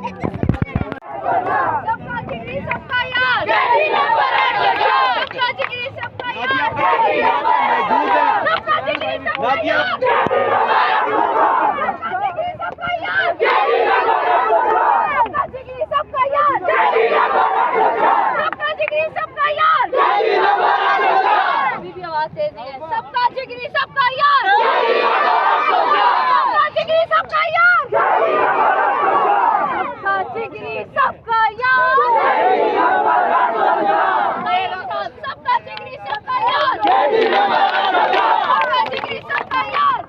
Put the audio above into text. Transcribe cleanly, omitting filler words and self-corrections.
सबका जिगरी सबका यार, सबका जिगरी सबका यार, सबका जिगरी सबका यार, सबका जिगरी सबका यार, सबका जिगरी सबका यार, सबका जिगरी सबका यार, अभी भी आवाज तेज नहीं है। सबका जिगरी सबका यार, सबका जिगरी सबका यार, सबका जिगरी सबका यार, सबका जिगरी सबका यार, सबका जिगरी सबका यार।